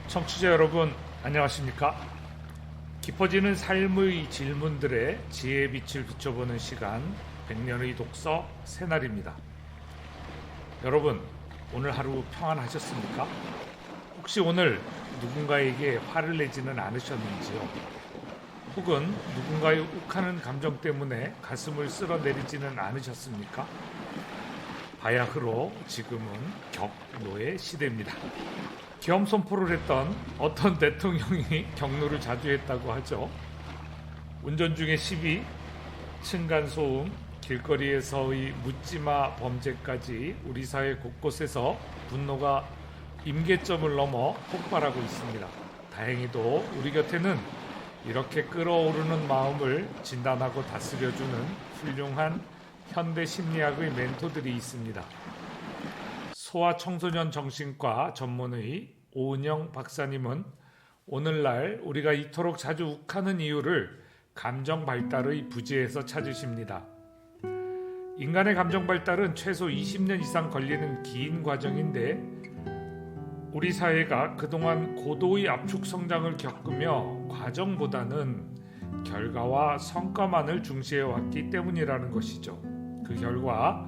청취자 여러분, 안녕하십니까? 깊어지는 삶의 질문들에 지혜의 빛을 비춰보는 시간, 100년의 독서 새날입니다. 여러분, 오늘 하루 평안하셨습니까? 혹시 오늘 누군가에게 화를 내지는 않으셨는지요? 혹은 누군가의 욱하는 감정 때문에 가슴을 쓸어내리지는 않으셨습니까? 바야흐로 지금은 격노의 시대입니다. 겸손포를 했던 어떤 대통령이 격노를 자주 했다고 하죠. 운전 중에 시비, 층간소음, 길거리에서의 묻지마 범죄까지 우리 사회 곳곳에서 분노가 임계점을 넘어 폭발하고 있습니다. 다행히도 우리 곁에는 이렇게 끓어오르는 마음을 진단하고 다스려주는 훌륭한 현대 심리학의 멘토들이 있습니다. 소아청소년 정신과 전문의 오은영 박사님은 오늘날 우리가 이토록 자주 욱하는 이유를 감정 발달의 부재에서 찾으십니다. 인간의 감정 발달은 최소 20년 이상 걸리는 긴 과정인데 우리 사회가 그동안 고도의 압축 성장을 겪으며 과정보다는 결과와 성과만을 중시해왔기 때문이라는 것이죠. 그 결과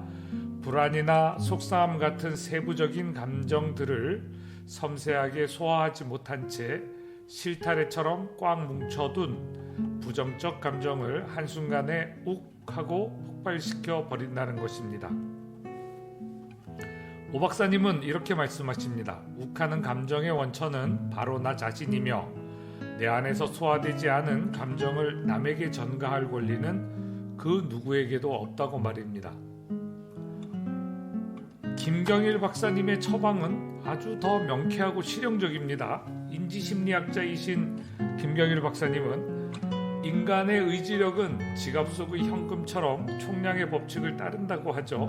불안이나 속상함 같은 세부적인 감정들을 섬세하게 소화하지 못한 채 실타래처럼 꽉 뭉쳐둔 부정적 감정을 한순간에 욱 하고 폭발시켜 버린다는 것입니다. 오 박사님은 이렇게 말씀하십니다. 욱하는 감정의 원천은 바로 나 자신이며 내 안에서 소화되지 않은 감정을 남에게 전가할 권리는 그 누구에게도 없다고 말입니다. 김경일 박사님의 처방은 아주 더 명쾌하고 실용적입니다. 인지심리학자이신 김경일 박사님은 인간의 의지력은 지갑 속의 현금처럼 총량의 법칙을 따른다고 하죠.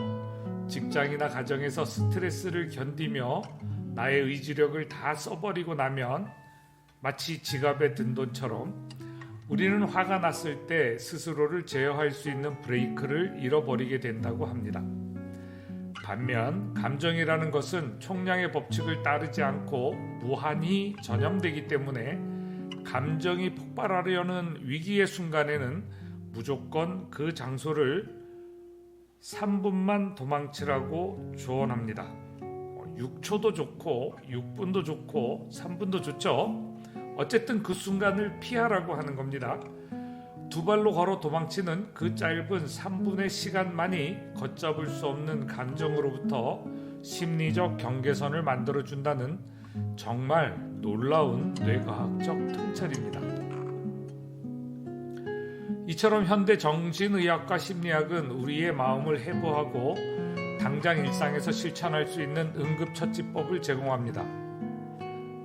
직장이나 가정에서 스트레스를 견디며 나의 의지력을 다 써버리고 나면 마치 지갑에 든 돈처럼 우리는 화가 났을 때 스스로를 제어할 수 있는 브레이크를 잃어버리게 된다고 합니다. 반면 감정이라는 것은 총량의 법칙을 따르지 않고 무한히 전염되기 때문에 감정이 폭발하려는 위기의 순간에는 무조건 그 장소를 3분만 도망치라고 조언합니다. 6초도 좋고 6분도 좋고 3분도 좋죠. 어쨌든 그 순간을 피하라고 하는 겁니다. 두 발로 걸어 도망치는 그 짧은 3분의 시간만이 걷잡을 수 없는 감정으로부터 심리적 경계선을 만들어준다는 정말 놀라운 뇌과학적 통찰입니다. 이처럼 현대 정신의학과 심리학은 우리의 마음을 해부하고 당장 일상에서 실천할 수 있는 응급처치법을 제공합니다.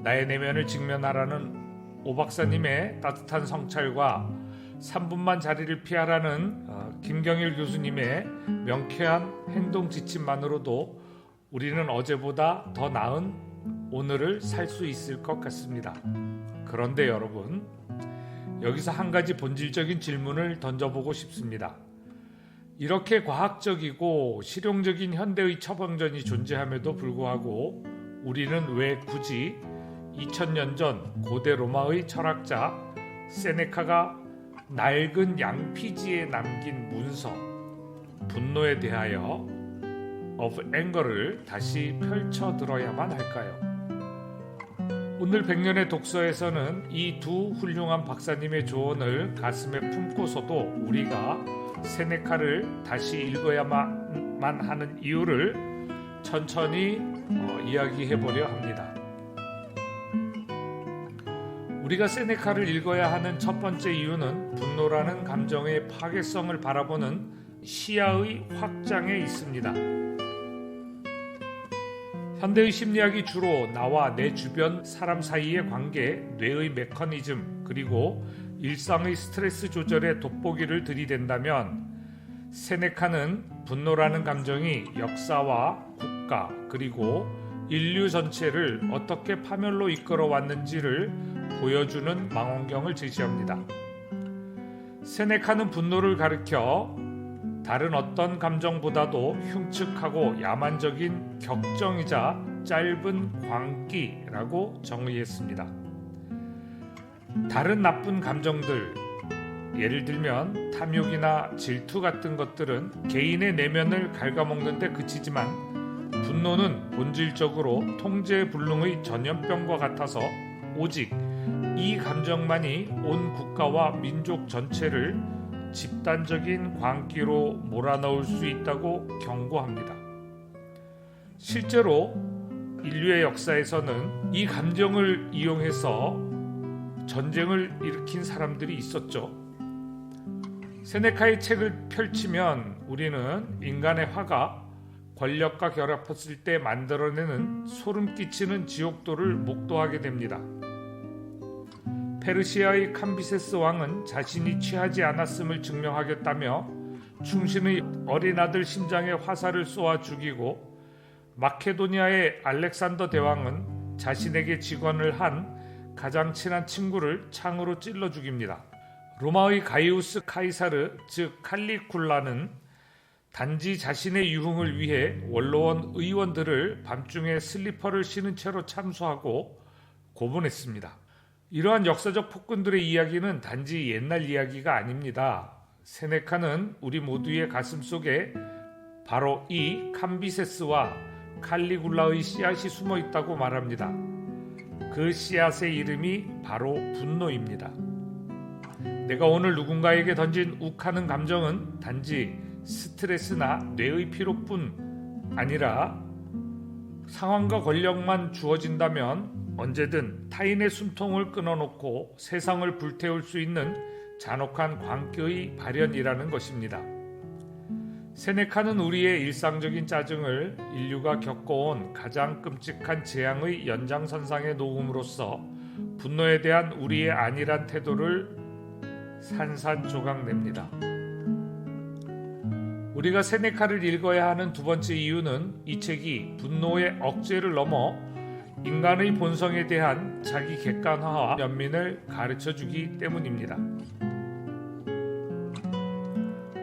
나의 내면을 직면하라는 오 박사님의 따뜻한 성찰과 3분만 자리를 피하라는 김경일 교수님의 명쾌한 행동 지침만으로도 우리는 어제보다 더 나은 오늘을 살 수 있을 것 같습니다. 그런데 여러분, 여기서 한 가지 본질적인 질문을 던져보고 싶습니다. 이렇게 과학적이고 실용적인 현대의 처방전이 존재함에도 불구하고 우리는 왜 굳이 2000년 전 고대 로마의 철학자 세네카가 낡은 양피지에 남긴 문서 분노에 대하여 of Anger를 다시 펼쳐 들어야만 할까요? 오늘 100년의 독서에서는 이 두 훌륭한 박사님의 조언을 가슴에 품고서도 우리가 세네카를 다시 읽어야만 하는 이유를 천천히 이야기해보려 합니다. 우리가 세네카를 읽어야 하는 첫 번째 이유는 분노라는 감정의 파괴성을 바라보는 시야의 확장에 있습니다. 현대의 심리학이 주로 나와 내 주변 사람 사이의 관계, 뇌의 메커니즘, 그리고 일상의 스트레스 조절에 돋보기를 들이댄다면 세네카는 분노라는 감정이 역사와 국가, 그리고 인류 전체를 어떻게 파멸로 이끌어 왔는지를 보여주는 망원경을 제시합니다. 세네카는 분노를 가리켜 다른 어떤 감정보다도 흉측하고 야만적인 격정이자 짧은 광기라고 정의했습니다. 다른 나쁜 감정들, 예를 들면 탐욕이나 질투 같은 것들은 개인의 내면을 갉아먹는 데 그치지만 분노는 본질적으로 통제불능의 전염병과 같아서 오직 이 감정만이 온 국가와 민족 전체를 집단적인 광기로 몰아넣을 수 있다고 경고합니다. 실제로 인류의 역사에서는 이 감정을 이용해서 전쟁을 일으킨 사람들이 있었죠. 세네카의 책을 펼치면 우리는 인간의 화가 권력과 결합했을 때 만들어내는 소름 끼치는 지옥도를 목도하게 됩니다. 페르시아의 캄비세스 왕은 자신이 취하지 않았음을 증명하겠다며 충신의 어린 아들 심장에 화살을 쏘아 죽이고, 마케도니아의 알렉산더 대왕은 자신에게 직언을 한 가장 친한 친구를 창으로 찔러 죽입니다. 로마의 가이우스 카이사르, 즉 칼리굴라는 단지 자신의 유흥을 위해 원로원 의원들을 밤중에 슬리퍼를 신은 채로 참수하고 고문했습니다. 이러한 역사적 폭군들의 이야기는 단지 옛날 이야기가 아닙니다. 세네카는 우리 모두의 가슴 속에 바로 이 캄비세스와 칼리굴라의 씨앗이 숨어 있다고 말합니다. 그 씨앗의 이름이 바로 분노입니다. 내가 오늘 누군가에게 던진 욱하는 감정은 단지 스트레스나 뇌의 피로뿐 아니라 상황과 권력만 주어진다면 언제든 타인의 숨통을 끊어놓고 세상을 불태울 수 있는 잔혹한 광기의 발현이라는 것입니다. 세네카는 우리의 일상적인 짜증을 인류가 겪어온 가장 끔찍한 재앙의 연장선상에 놓음으로써 분노에 대한 우리의 안일한 태도를 산산조각냅니다. 우리가 세네카를 읽어야 하는 두 번째 이유는 이 책이 분노의 억제를 넘어 인간의 본성에 대한 자기 객관화와 연민을 가르쳐주기 때문입니다.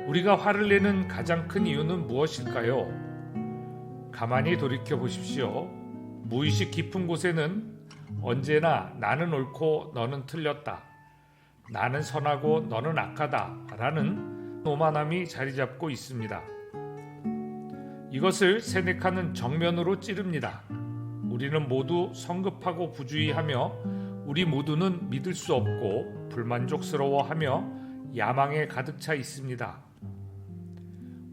우리가 화를 내는 가장 큰 이유는 무엇일까요? 가만히 돌이켜 보십시오. 무의식 깊은 곳에는 언제나 나는 옳고 너는 틀렸다, 나는 선하고 너는 악하다 라는 오만함이 자리 잡고 있습니다. 이것을 세네카는 정면으로 찌릅니다. 우리는 모두 성급하고 부주의하며 우리 모두는 믿을 수 없고 불만족스러워하며 야망에 가득 차 있습니다.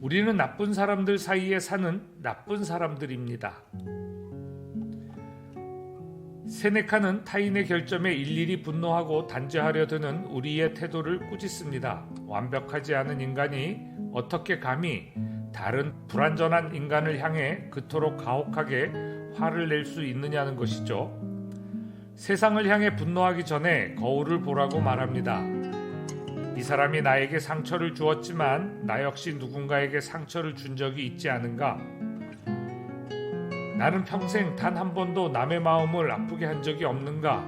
우리는 나쁜 사람들 사이에 사는 나쁜 사람들입니다. 세네카는 타인의 결점에 일일이 분노하고 단죄하려 드는 우리의 태도를 꾸짖습니다. 완벽하지 않은 인간이 어떻게 감히 다른 불완전한 인간을 향해 그토록 가혹하게 화를 낼 수 있느냐는 것이죠. 세상을 향해 분노하기 전에 거울을 보라고 말합니다. 이 사람이 나에게 상처를 주었지만 나 역시 누군가에게 상처를 준 적이 있지 않은가? 나는 평생 단 한 번도 남의 마음을 아프게 한 적이 없는가?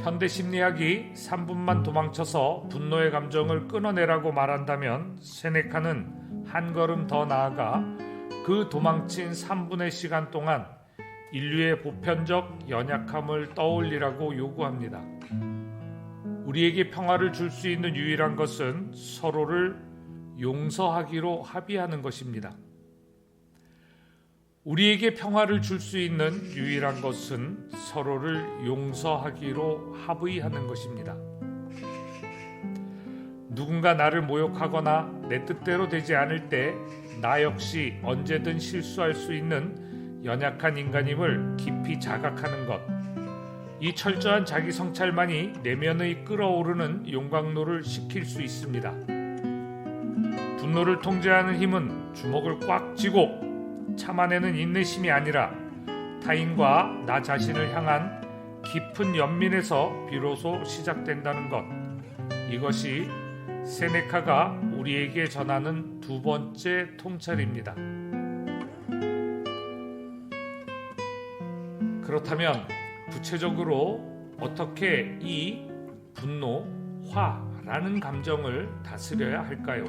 현대 심리학이 3분만 도망쳐서 분노의 감정을 끊어내라고 말한다면 세네카는 한 걸음 더 나아가 그 도망친 3분의 시간 동안 인류의 보편적 연약함을 떠올리라고 요구합니다. 우리에게 평화를 줄 수 있는 유일한 것은 서로를 용서하기로 합의하는 것입니다. 우리에게 평화를 줄 수 있는 유일한 것은 서로를 용서하기로 합의하는 것입니다. 누군가 나를 모욕하거나 내 뜻대로 되지 않을 때 나 역시 언제든 실수할 수 있는 연약한 인간임을 깊이 자각하는 것, 이 철저한 자기 성찰만이 내면의 끓어오르는 용광로를 식힐 수 있습니다. 분노를 통제하는 힘은 주먹을 꽉 쥐고 참아내는 인내심이 아니라 타인과 나 자신을 향한 깊은 연민에서 비로소 시작된다는 것, 이것이 세네카가 우리에게 전하는 두 번째 통찰입니다. 그렇다면 구체적으로 어떻게 이 분노, 화라는 감정을 다스려야 할까요?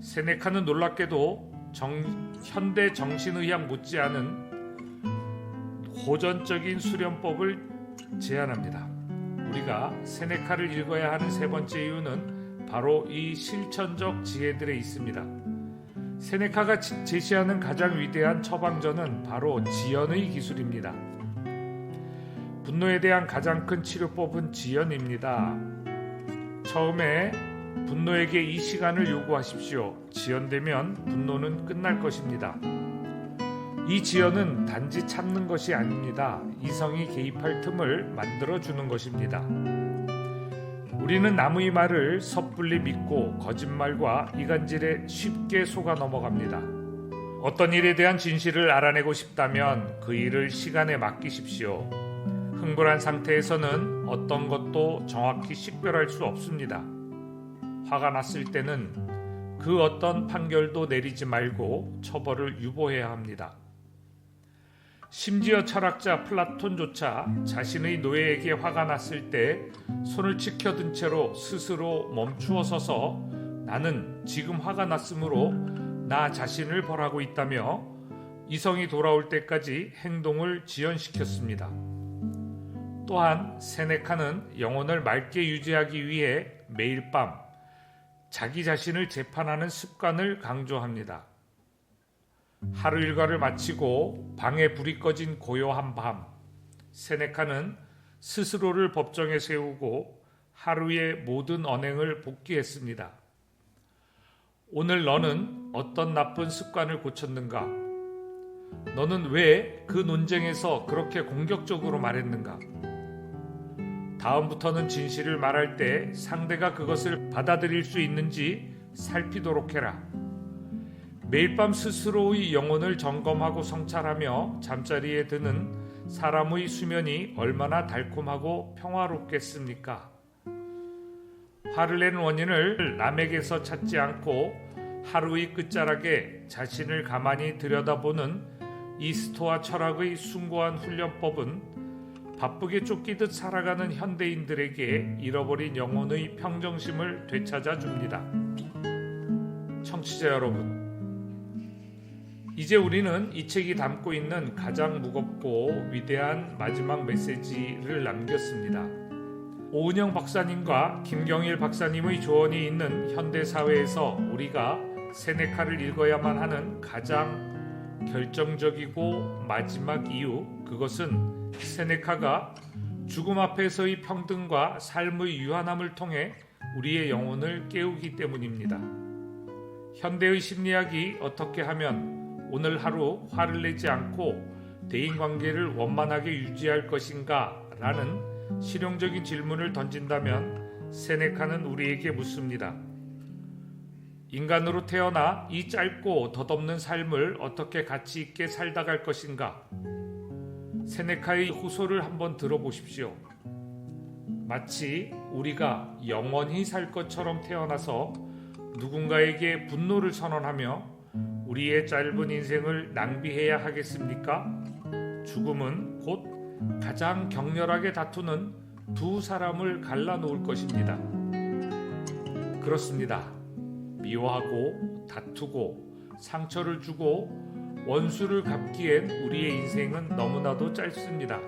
세네카는 놀랍게도 현대 정신의학 못지않은 고전적인 수련법을 제안합니다. 우리가 세네카를 읽어야 하는 세 번째 이유는 바로 이 실천적 지혜들에 있습니다. 세네카가 제시하는 가장 위대한 처방전은 바로 지연의 기술입니다. 분노에 대한 가장 큰 치료법은 지연입니다. 처음에 분노에게 이 시간을 요구하십시오. 지연되면 분노는 끝날 것입니다. 이 지연은 단지 참는 것이 아닙니다. 이성이 개입할 틈을 만들어주는 것입니다. 우리는 남의 말을 섣불리 믿고 거짓말과 이간질에 쉽게 속아 넘어갑니다. 어떤 일에 대한 진실을 알아내고 싶다면 그 일을 시간에 맡기십시오. 흥분한 상태에서는 어떤 것도 정확히 식별할 수 없습니다. 화가 났을 때는 그 어떤 판결도 내리지 말고 처벌을 유보해야 합니다. 심지어 철학자 플라톤조차 자신의 노예에게 화가 났을 때 손을 치켜든 채로 스스로 멈추어 서서 나는 지금 화가 났으므로 나 자신을 벌하고 있다며 이성이 돌아올 때까지 행동을 지연시켰습니다. 또한 세네카는 영혼을 맑게 유지하기 위해 매일 밤 자기 자신을 재판하는 습관을 강조합니다. 하루 일과를 마치고 방에 불이 꺼진 고요한 밤, 세네카는 스스로를 법정에 세우고 하루의 모든 언행을 복기했습니다. 오늘 너는 어떤 나쁜 습관을 고쳤는가? 너는 왜 그 논쟁에서 그렇게 공격적으로 말했는가? 다음부터는 진실을 말할 때 상대가 그것을 받아들일 수 있는지 살피도록 해라. 매일 밤 스스로의 영혼을 점검하고 성찰하며 잠자리에 드는 사람의 수면이 얼마나 달콤하고 평화롭겠습니까? 화를 내는 원인을 남에게서 찾지 않고 하루의 끝자락에 자신을 가만히 들여다보는 이 스토아 철학의 숭고한 훈련법은 바쁘게 쫓기듯 살아가는 현대인들에게 잃어버린 영혼의 평정심을 되찾아 줍니다. 청취자 여러분, 이제 우리는 이 책이 담고 있는 가장 무겁고 위대한 마지막 메시지를 남겼습니다. 오은영 박사님과 김경일 박사님의 조언이 있는 현대사회에서 우리가 세네카를 읽어야만 하는 가장 결정적이고 마지막 이유, 그것은 세네카가 죽음 앞에서의 평등과 삶의 유한함을 통해 우리의 영혼을 깨우기 때문입니다. 현대의 심리학이 어떻게 하면 오늘 하루 화를 내지 않고 대인관계를 원만하게 유지할 것인가? 라는 실용적인 질문을 던진다면 세네카는 우리에게 묻습니다. 인간으로 태어나 이 짧고 덧없는 삶을 어떻게 가치 있게 살다 갈 것인가? 세네카의 호소를 한번 들어보십시오. 마치 우리가 영원히 살 것처럼 태어나서 누군가에게 분노를 선언하며 우리의 짧은 인생을 낭비해야 하겠습니까? 죽음은 곧 가장 격렬하게 다투는 두 사람을 갈라놓을 것입니다. 그렇습니다. 미워하고 다투고 상처를 주고 원수를 갚기엔 우리의 인생은 너무나도 짧습니다.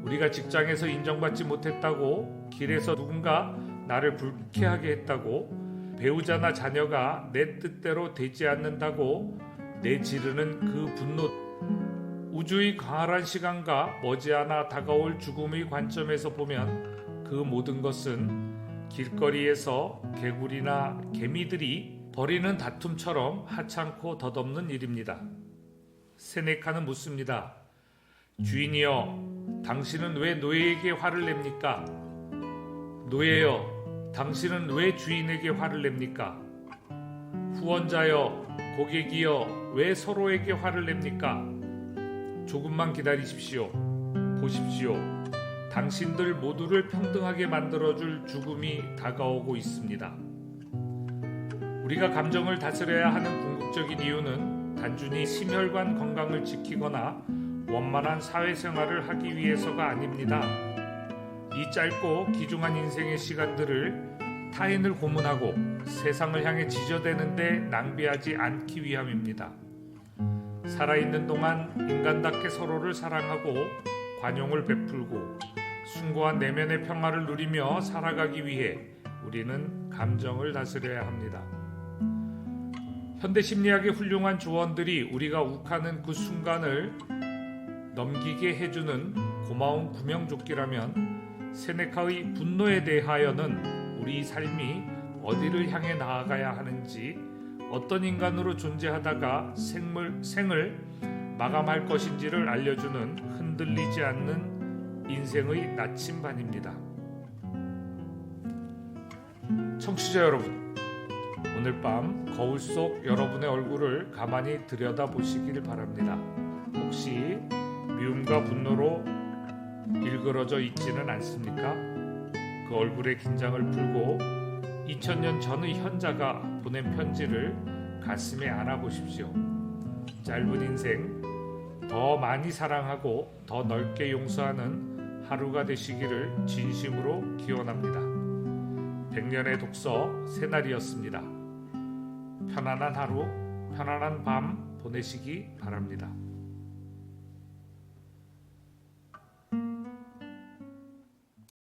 우리가 직장에서 인정받지 못했다고, 길에서 누군가 나를 불쾌하게 했다고, 배우자나 자녀가 내 뜻대로 되지 않는다고 내지르는 그 분노, 우주의 광활한 시간과 머지않아 다가올 죽음의 관점에서 보면 그 모든 것은 길거리에서 개구리나 개미들이 벌이는 다툼처럼 하찮고 덧없는 일입니다. 세네카는 묻습니다. 주인이여, 당신은 왜 노예에게 화를 냅니까? 노예여, 당신은 왜 주인에게 화를 냅니까? 후원자여, 고객이여, 왜 서로에게 화를 냅니까? 조금만 기다리십시오. 보십시오. 당신들 모두를 평등하게 만들어줄 죽음이 다가오고 있습니다. 우리가 감정을 다스려야 하는 궁극적인 이유는 단순히 심혈관 건강을 지키거나 원만한 사회생활을 하기 위해서가 아닙니다. 이 짧고 귀중한 인생의 시간들을 타인을 고문하고 세상을 향해 지저대는데 낭비하지 않기 위함입니다. 살아있는 동안 인간답게 서로를 사랑하고 관용을 베풀고 숭고한 내면의 평화를 누리며 살아가기 위해 우리는 감정을 다스려야 합니다. 현대 심리학의 훌륭한 조언들이 우리가 욱하는 그 순간을 넘기게 해주는 고마운 구명조끼라면 세네카의 분노에 대하여는 우리 삶이 어디를 향해 나아가야 하는지, 어떤 인간으로 존재하다가 생을 마감할 것인지를 알려주는 흔들리지 않는 인생의 나침반입니다. 청취자 여러분, 오늘 밤 거울 속 여러분의 얼굴을 가만히 들여다보시길 바랍니다. 혹시 미움과 분노로 일그러져 있지는 않습니까? 그 얼굴의 긴장을 풀고 2000년 전의 현자가 보낸 편지를 가슴에 안아보십시오. 짧은 인생 더 많이 사랑하고 더 넓게 용서하는 하루가 되시기를 진심으로 기원합니다. 100년의 독서 새날이었습니다. 편안한 하루, 편안한 밤 보내시기 바랍니다.